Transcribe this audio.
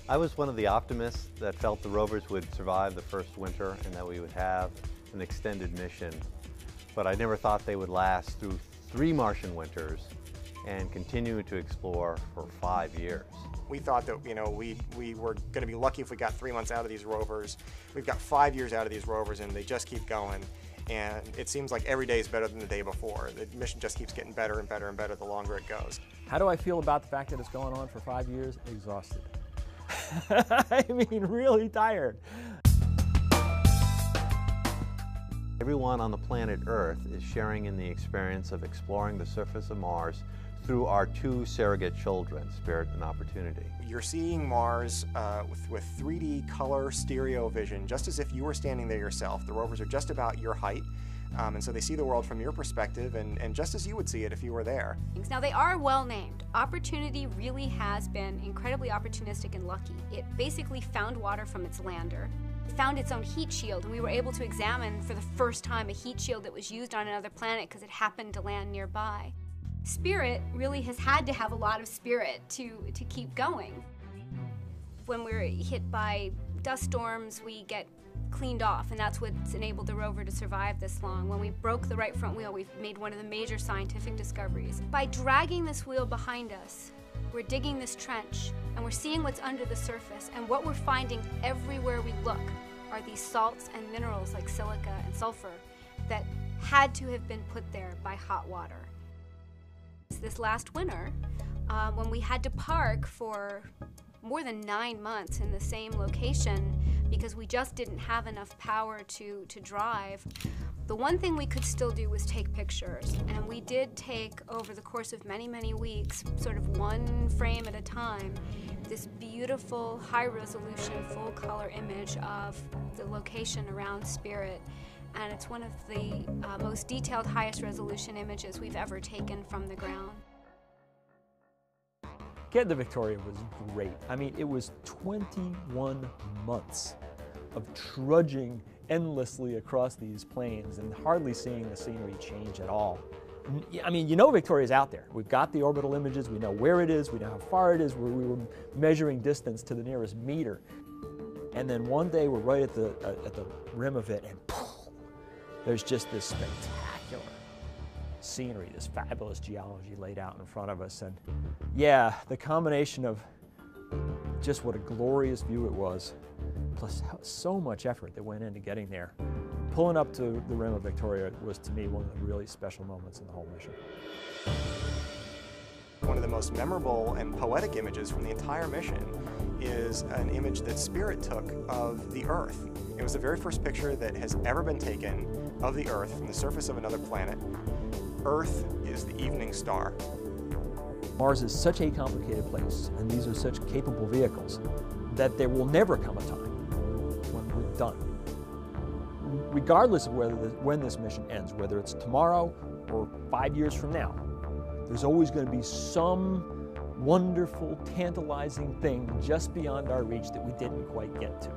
I was one of the optimists that felt the rovers would survive the first winter and that we would have an extended mission. But I never thought they would last through 3 Martian winters and continue to explore for 5 years. We thought that, we were going to be lucky if we got 3 months out of these rovers. We've got 5 years out of these rovers and they just keep going. And it seems like every day is better than the day before. The mission just keeps getting better and better and better the longer it goes. How do I feel about the fact that it's going on for 5 years? Exhausted. I mean, really tired. Everyone on the planet Earth is sharing in the experience of exploring the surface of Mars through our 2 surrogate children, Spirit and Opportunity. You're seeing Mars with 3D color stereo vision, just as if you were standing there yourself. The rovers are just about your height, and so they see the world from your perspective, and just as you would see it if you were there. Now, they are well named. Opportunity really has been incredibly opportunistic and lucky. It basically found water from its lander, found its own heat shield, and we were able to examine for the first time a heat shield that was used on another planet because it happened to land nearby. Spirit really has had to have a lot of spirit to keep going. When we're hit by dust storms, we get cleaned off, and that's what's enabled the rover to survive this long. When we broke the right front wheel, we've made one of the major scientific discoveries. By dragging this wheel behind us, we're digging this trench, and we're seeing what's under the surface, and what we're finding everywhere we look are these salts and minerals like silica and sulfur that had to have been put there by hot water. This last winter, when we had to park for more than 9 months in the same location because we just didn't have enough power to drive, the one thing we could still do was take pictures. And we did take, over the course of many, many weeks, sort of 1 frame at a time, this beautiful, high-resolution, full-color image of the location around Spirit. And it's one of the most detailed, highest resolution images we've ever taken from the ground. Getting to Victoria was great. I mean, it was 21 months of trudging endlessly across these plains and hardly seeing the scenery change at all. I mean, Victoria's out there. We've got the orbital images, we know where it is, we know how far it is, we were measuring distance to the nearest meter. And then one day we're right at the rim of it, and there's just this spectacular scenery, this fabulous geology laid out in front of us. And yeah, the combination of just what a glorious view it was, plus so much effort that went into getting there. Pulling up to the rim of Victoria was, to me, one of the really special moments in the whole mission. One of the most memorable and poetic images from the entire mission is an image that Spirit took of the Earth. It was the very first picture that has ever been taken of the Earth from the surface of another planet. Earth is the evening star. Mars is such a complicated place, and these are such capable vehicles, that there will never come a time when we're done. Regardless of when this mission ends, whether it's tomorrow or 5 years from now, there's always going to be some wonderful, tantalizing thing just beyond our reach that we didn't quite get to.